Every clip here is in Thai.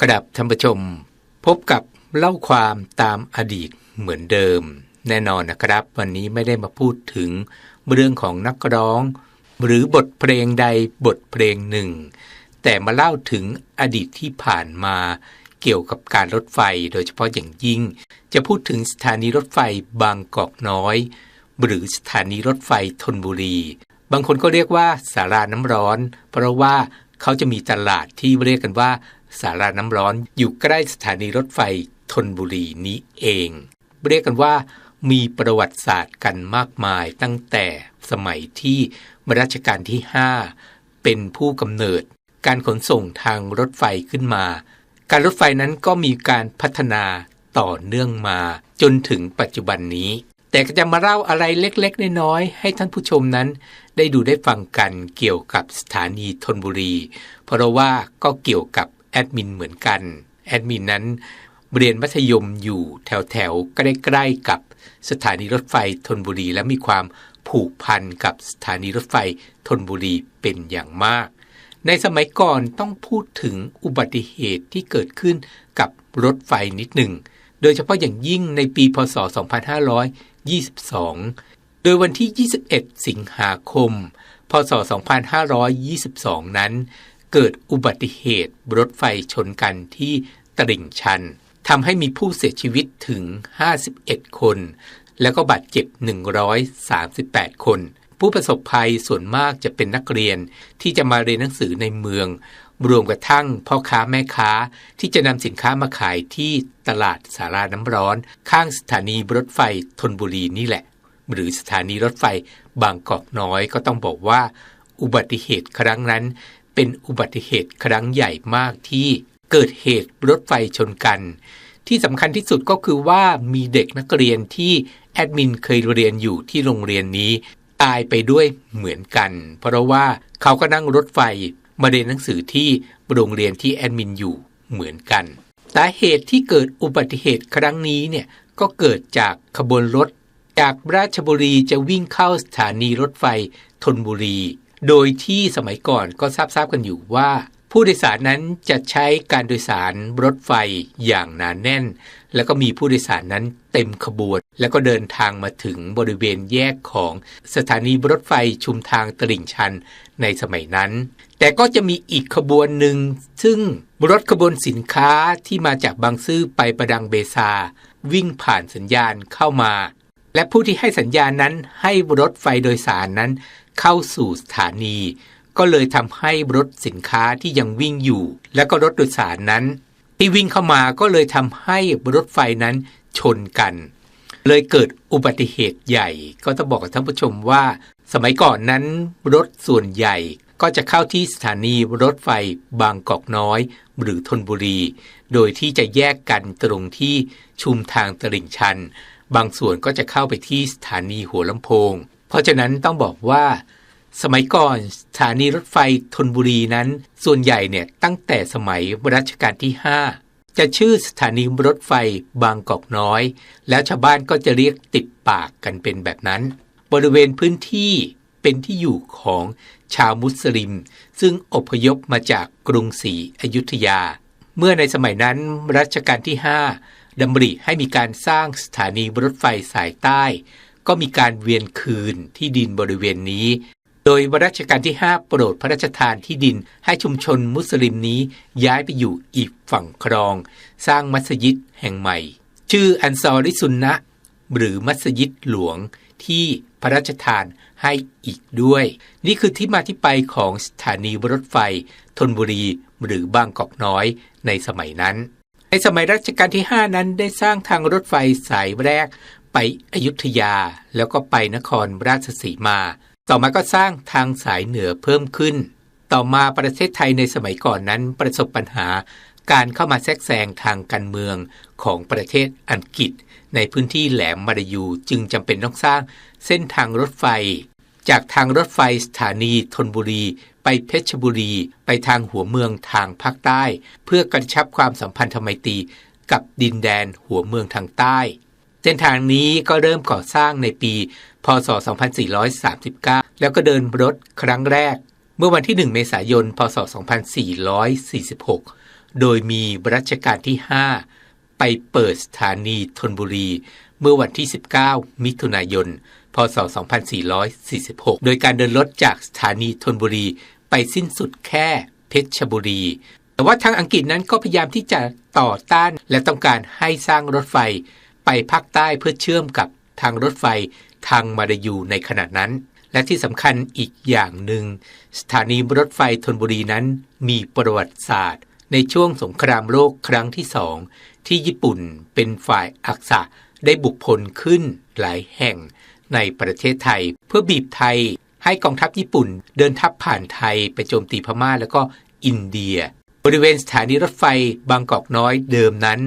ครับท่านผู้ชมพบกับเล่าความตามอดีตเหมือนเดิมแน่นอนนะครับวันนี้ไม่ได้มาพูดถึงเรื่องของนักร้องหรือบทเพลงใดบทเพลงหนึ่งแต่มาเล่าถึงอดีตที่ผ่านมาเกี่ยวกับการรถไฟโดยเฉพาะอย่างยิ่งจะพูดถึงสถานีรถไฟบางกอกน้อยหรือสถานีรถไฟธนบุรีบางคนก็เรียกว่าศาลาน้ำร้อนเพราะว่าเขาจะมีตลาดที่เรียกกันว่าศาลาน้ำร้อนอยู่ใกล้สถานีรถไฟธนบุรีนี้เองเรียกกันว่ามีประวัติศาสตร์กันมากมายตั้งแต่สมัยที่รัชกาลที่5เป็นผู้กำเนิดการขนส่งทางรถไฟขึ้นมาการรถไฟนั้นก็มีการพัฒนาต่อเนื่องมาจนถึงปัจจุบันนี้แต่ก็จะมาเล่าอะไรเล็กๆน้อยๆให้ท่านผู้ชมนั้นได้ดูได้ฟังกันเกี่ยวกับสถานีธนบุรีเพราะว่าก็เกี่ยวกับแอดมินเหมือนกันแอดมินนั้นเรียนมัธยมอยู่แถวๆใกล้ๆกับสถานีรถไฟธนบุรีและมีความผูกพันกับสถานีรถไฟธนบุรีเป็นอย่างมากในสมัยก่อนต้องพูดถึงอุบัติเหตุที่เกิดขึ้นกับรถไฟนิดหนึ่งโดยเฉพาะอย่างยิ่งในปีพ.ศ. 2522โดยวันที่21สิงหาคมพ.ศ. 2522นั้นเกิดอุบัติเหตุรถไฟชนกันที่ตลิ่งชันทำให้มีผู้เสียชีวิตถึง51คนแล้วก็บาดเจ็บ138คนผู้ประสบภัยส่วนมากจะเป็นนักเรียนที่จะมาเรียนหนังสือในเมืองรวมกระทั่งพ่อค้าแม่ค้าที่จะนำสินค้ามาขายที่ตลาดศาลาน้ำร้อนข้างสถานีรถไฟธนบุรีนี่แหละหรือสถานีรถไฟบางกอกน้อยก็ต้องบอกว่าอุบัติเหตุครั้งนั้นเป็นอุบัติเหตุครั้งใหญ่มากที่เกิดเหตุรถไฟชนกันที่สำคัญที่สุดก็คือว่ามีเด็กนักเรียนที่แอดมินเคยเรียนอยู่ที่โรงเรียนนี้ตายไปด้วยเหมือนกันเพราะว่าเขาก็นั่งรถไฟมาเรียนหนังสือที่โรงเรียนที่แอดมินอยู่เหมือนกันสาเหตุที่เกิดอุบัติเหตุครั้งนี้เนี่ยก็เกิดจากขบวนรถจากราชบุรีจะวิ่งเข้าสถานีรถไฟธนบุรีโดยที่สมัยก่อนก็ทราบกันอยู่ว่าผู้โดยสารนั้นจะใช้การโดยสารรถไฟอย่างหนาแน่นแล้วก็มีผู้โดยสารนั้นเต็มขบวนแล้วก็เดินทางมาถึงบริเวณแยกของสถานีรถไฟชุมทางตลิ่งชันในสมัยนั้นแต่ก็จะมีอีกขบวนหนึ่งซึ่งรถขบวนสินค้าที่มาจากบางซื่อไปประดังเบซาวิ่งผ่านสัญญาณเข้ามาและผู้ที่ให้สัญญาณนั้นให้รถไฟโดยสารนั้นเข้าสู่สถานีก็เลยทำให้รถสินค้าที่ยังวิ่งอยู่และก็รถโดยสารนั้นที่วิ่งเข้ามาก็เลยทำให้รถไฟนั้นชนกันเลยเกิดอุบัติเหตุใหญ่ก็ต้องบอกกับท่านผู้ชมว่าสมัยก่อนนั้นรถส่วนใหญ่ก็จะเข้าที่สถานีรถไฟบางกอกน้อยหรือธนบุรีโดยที่จะแยกกันตรงที่ชุมทางตลิ่งชันบางส่วนก็จะเข้าไปที่สถานีหัวลำโพงเพราะฉะนั้นต้องบอกว่าสมัยก่อนสถานีรถไฟธนบุรีนั้นส่วนใหญ่เนี่ยตั้งแต่สมัยรัชกาลที่5จะชื่อสถานีรถไฟบางกอกน้อยแล้วชาวบ้านก็จะเรียกติดปากกันเป็นแบบนั้นบริเวณพื้นที่เป็นที่อยู่ของชาวมุสลิมซึ่งอพยพมาจากกรุงศรีอยุธยาเมื่อในสมัยนั้นรัชกาลที่5ดำริให้มีการสร้างสถานีรถไฟสายใต้ก็มีการเวียนคืนที่ดินบริเวณนี้โดยรัชกาลที่5โปรดพระราชทานที่ดินให้ชุมชนมุสลิมนี้ย้ายไปอยู่อีกฝั่งคลองสร้างมัสยิดแห่งใหม่ชื่ออันซอริซุนนะห์หรือมัสยิดหลวงที่พระราชทานให้อีกด้วยนี่คือที่มาที่ไปของสถานีรถไฟธนบุรีหรือบางกอกน้อยในสมัยนั้นในสมัยรัชกาลที่5นั้นได้สร้างทางรถไฟสายแรกไปอยุธยาแล้วก็ไปนครราชสีมาต่อมาก็สร้างทางสายเหนือเพิ่มขึ้นต่อมาประเทศไทยในสมัยก่อนนั้นประสบปัญหาการเข้ามาแทรกแซงทางการเมืองของประเทศอังกฤษในพื้นที่แหลมมารายูจึงจำเป็นต้องสร้างเส้นทางรถไฟจากทางรถไฟสถานีธนบุรีไปเพชรบุรีไปทางหัวเมืองทางภาคใต้เพื่อกระชับความสัมพันธไมตรีกับดินแดนหัวเมืองทางใต้เส้นทางนี้ก็เริ่มก่อสร้างในปีพ.ศ. 2439แล้วก็เดินรถครั้งแรกเมื่อวันที่1เมษายนพ.ศ. 2446 โดยมีรัชกาลที่ 5 ไปเปิดสถานีธนบุรีเมื่อวันที่ 19 มิถุนายน พ.ศ. 2446 โดยการเดินรถจากสถานีธนบุรีไปสิ้นสุดแค่เพชรบุรีแต่ว่าทางอังกฤษนั้นก็พยายามที่จะต่อต้านและต้องการให้สร้างรถไฟไปภาคใต้เพื่อเชื่อมกับทางรถไฟทางมาลายูในขณะนั้นและที่สำคัญอีกอย่างหนึ่งสถานีรถไฟธนบุรีนั้นมีประวัติศาสตร์ในช่วงสงครามโลกครั้งที่ 2ที่ญี่ปุ่นเป็นฝ่ายอักษะได้บุกพลขึ้นหลายแห่งในประเทศไทยเพื่อบีบไทยให้กองทัพญี่ปุ่นเดินทัพผ่านไทยไปโจมตีพม่าแล้วก็อินเดียบริเวณสถานีรถไฟบางกอกน้อยเดิมนั้น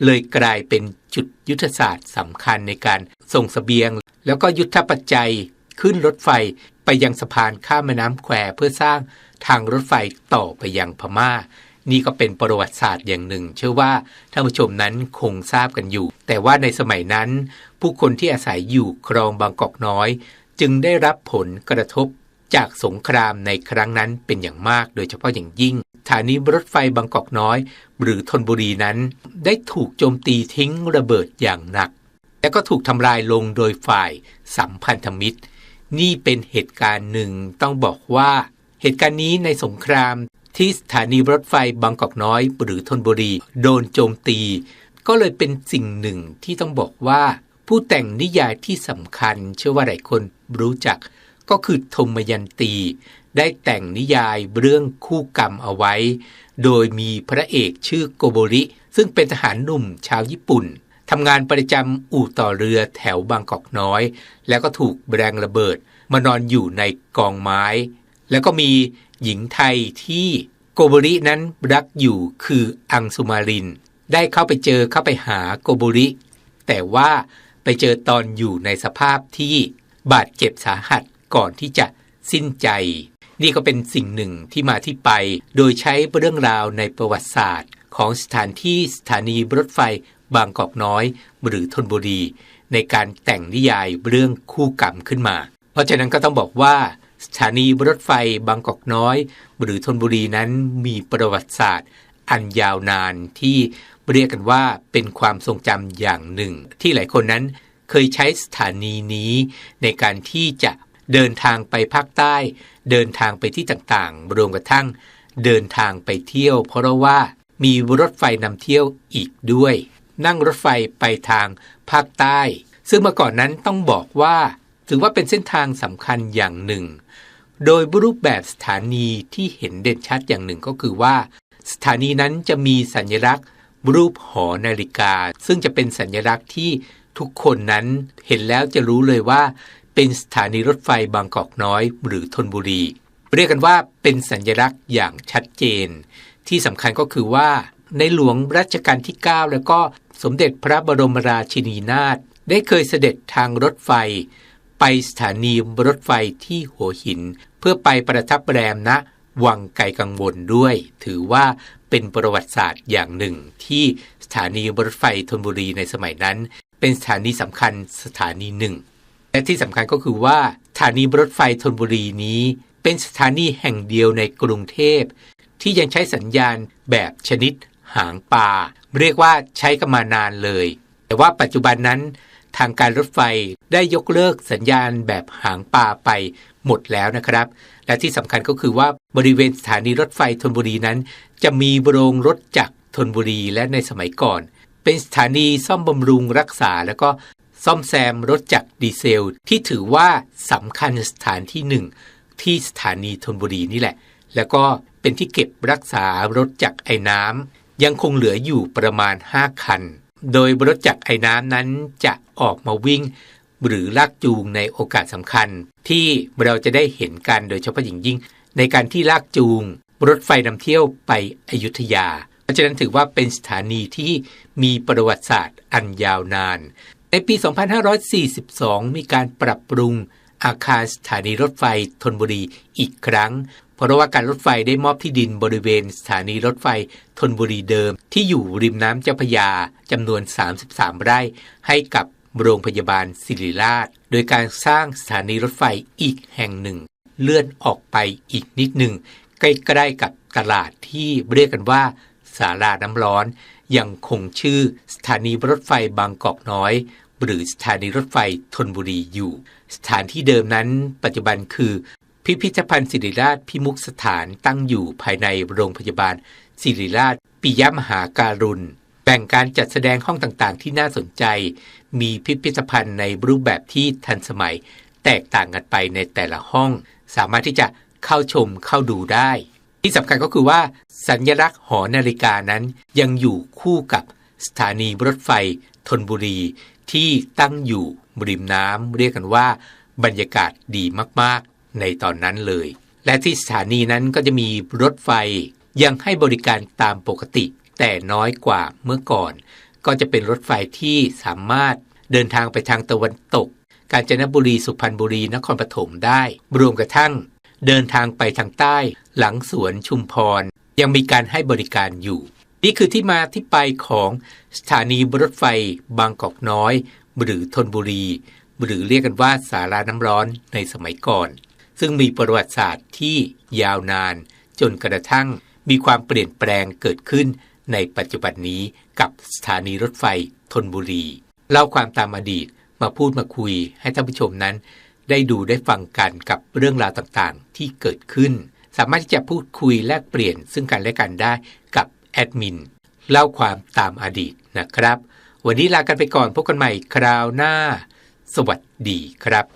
เลยกลายเป็นจุดยุทธศาสตร์สำคัญในการส่งเสบียงแล้วก็ยุทธปัจจัยขึ้นรถไฟไปยังสะพานข้ามแม่น้ำแควเพื่อสร้างทางรถไฟต่อไปยังพม่านี่ก็เป็นประวัติศาสตร์อย่างหนึ่งเชื่อว่าท่านผู้ชมนั้นคงทราบกันอยู่แต่ว่าในสมัยนั้นผู้คนที่อาศัยอยู่ครองบางกอกน้อยจึงได้รับผลกระทบจากสงครามในครั้งนั้นเป็นอย่างมากโดยเฉพาะอย่างยิ่งสถานีรถไฟบางกอกน้อยหรือธนบุรีนั้นได้ถูกโจมตีทิ้งระเบิดอย่างหนักและก็ถูกทำลายลงโดยฝ่ายสัมพันธมิตรนี่เป็นเหตุการณ์หนึ่งต้องบอกว่าเหตุการณ์นี้ในสงครามที่สถานีรถไฟบางกอกน้อยหรือธนบุรีโดนโจมตีก็เลยเป็นสิ่งหนึ่งที่ต้องบอกว่าผู้แต่งนิยายที่สำคัญเชื่อว่าหลายคนรู้จักก็คือทมยันตีได้แต่งนิยายเรื่องคู่กรรมเอาไว้โดยมีพระเอกชื่อโกโบริซึ่งเป็นทหารหนุ่มชาวญี่ปุ่นทำงานประจำอู่ต่อเรือแถวบางกอกน้อยแล้วก็ถูกแรงระเบิดมานอนอยู่ในกองไม้แล้วก็มีหญิงไทยที่โกโบรินั้นรักอยู่คืออังสุมารินได้เข้าไปหาโกโบริแต่ว่าไปเจอตอนอยู่ในสภาพที่บาดเจ็บสาหัสก่อนที่จะสิ้นใจนี่ก็เป็นสิ่งหนึ่งที่มาที่ไปโดยใช้เรื่องราวในประวัติศาสตร์ของสถานีรถไฟบางกอกน้อยหรือธนบุรีในการแต่งนิยายเรื่องคู่กรรมขึ้นมาเพราะฉะนั้นก็ต้องบอกว่าสถานีรถไฟบางกอกน้อยหรือธนบุรีนั้นมีประวัติศาสตร์อันยาวนานที่เรียกกันว่าเป็นความทรงจำอย่างหนึ่งที่หลายคนนั้นเคยใช้สถานีนี้ในการที่จะเดินทางไปภาคใต้เดินทางไปที่ต่างๆรวมกระทั่งเดินทางไปเที่ยวเพราะว่ามีรถไฟนำเที่ยวอีกด้วยนั่งรถไฟไปทางภาคใต้ซึ่งเมื่อก่อนนั้นต้องบอกว่าถือว่าเป็นเส้นทางสำคัญอย่างหนึ่งโดยรูปแบบสถานีที่เห็นเด่นชัดอย่างหนึ่งก็คือว่าสถานีนั้นจะมีสัญลักษณ์รูปหอนาฬิกาซึ่งจะเป็นสัญลักษณ์ที่ทุกคนนั้นเห็นแล้วจะรู้เลยว่าเป็นสถานีรถไฟบางกอกน้อยหรือธนบุรีเรียกกันว่าเป็นสัญลักษณ์อย่างชัดเจนที่สำคัญก็คือว่าในหลวงรัชกาลที่ 9แล้วก็สมเด็จพระบรมราชินีนาถได้เคยเสด็จทางรถไฟไปสถานีรถไฟที่หัวหินเพื่อไปประทับแรมณวังไกลกังวลด้วยถือว่าเป็นประวัติศาสตร์อย่างหนึ่งที่สถานีรถไฟธนบุรีในสมัยนั้นเป็นสถานีสำคัญสถานีหนึ่งและที่สำคัญก็คือว่าสถานีรถไฟธนบุรีนี้เป็นสถานีแห่งเดียวในกรุงเทพที่ยังใช้สัญญาณแบบชนิดหางปลาเรียกว่าใช้กันมานานเลยแต่ว่าปัจจุบันนั้นทางการรถไฟได้ยกเลิกสัญญาณแบบหางปลาไปหมดแล้วนะครับและที่สำคัญก็คือว่าบริเวณสถานีรถไฟธนบุรีนั้นจะมีโรงรถจักรธนบุรีและในสมัยก่อนเป็นสถานีซ่อมบำรุงรักษาแล้วก็ซ่อมแซมรถจักรดีเซลที่ถือว่าสำคัญสถานที่หนึ่งที่สถานีธนบุรีนี่แหละแล้วก็เป็นที่เก็บรักษารถจักรไอ้น้ำยังคงเหลืออยู่ประมาณ5คันโดยรถจักรไอ้น้ำนั้นจะออกมาวิ่งหรือลากจูงในโอกาสสำคัญที่เราจะได้เห็นกันโดยเฉพาะอย่างยิ่งในการที่ลากจูงรถไฟนำเที่ยวไปอยุธยาเพราะฉะนั้นถือว่าเป็นสถานีที่มีประวัติศาสตร์อันยาวนานในปี 2542 มีการปรับปรุงอาคารสถานีรถไฟธนบุรีอีกครั้งเพราะว่าการรถไฟได้มอบที่ดินบริเวณสถานีรถไฟธนบุรีเดิมที่อยู่ริมน้ำเจ้าพระยาจำนวน33ไร่ให้กับโรงพยาบาลศิริราชโดยการสร้างสถานีรถไฟอีกแห่งหนึ่งเลื่อนออกไปอีกนิดหนึ่งใกล้ๆกับตลาดที่เรียกกันว่าส ศาลาน้ำร้อนยังคงชื่อสถานีรถไฟบางกอกน้อยหรือสถานีรถไฟธนบุรีอยู่สถานที่เดิมนั้นปัจจุบันคือพิพิธภัณฑ์ศิริราชพิมุขสถานตั้งอยู่ภายในโรงพยาบาลศิริราชปิยมหาการุณแบ่งการจัดแสดงห้องต่างๆที่น่าสนใจมีพิพิธภัณฑ์ในรูปแบบที่ทันสมัยแตกต่างกันไปในแต่ละห้องสามารถที่จะเข้าชมเข้าดูได้ที่สำคัญก็คือว่าสัญลักษณ์หอนาฬิกานั้นยังอยู่คู่กับสถานีรถไฟธนบุรีที่ตั้งอยู่ริมน้ำเรียกกันว่าบรรยากาศดีมากๆในตอนนั้นเลยและที่สถานีนั้นก็จะมีรถไฟยังให้บริการตามปกติแต่น้อยกว่าเมื่อก่อนก็จะเป็นรถไฟที่สามารถเดินทางไปทางตะวันตกกาญจนบุรีสุพรรณบุรีนครปฐมได้รวมกระทั่งเดินทางไปทางใต้หลังสวนชุมพรยังมีการให้บริการอยู่นี่คือที่มาที่ไปของสถานีรถไฟบางกอกน้อยหรือธนบุรีหรือเรียกกันว่าศาลาน้ำร้อนในสมัยก่อนซึ่งมีประวัติศาสตร์ที่ยาวนานจนกระทั่งมีความเปลี่ยนแปลงเกิดขึ้นในปัจจุบันนี้กับสถานีรถไฟธนบุรีเล่าความตามอดีตมาพูดมาคุยให้ท่านผู้ชมนั้นได้ดูได้ฟังกันกับเรื่องราวต่างๆที่เกิดขึ้นสามารถที่จะพูดคุยแลกเปลี่ยนซึ่งกันและกันได้กับแอดมินเล่าความตามอดีตนะครับวันนี้ลากันไปก่อนพบกันใหม่คราวหน้าสวัสดีครับ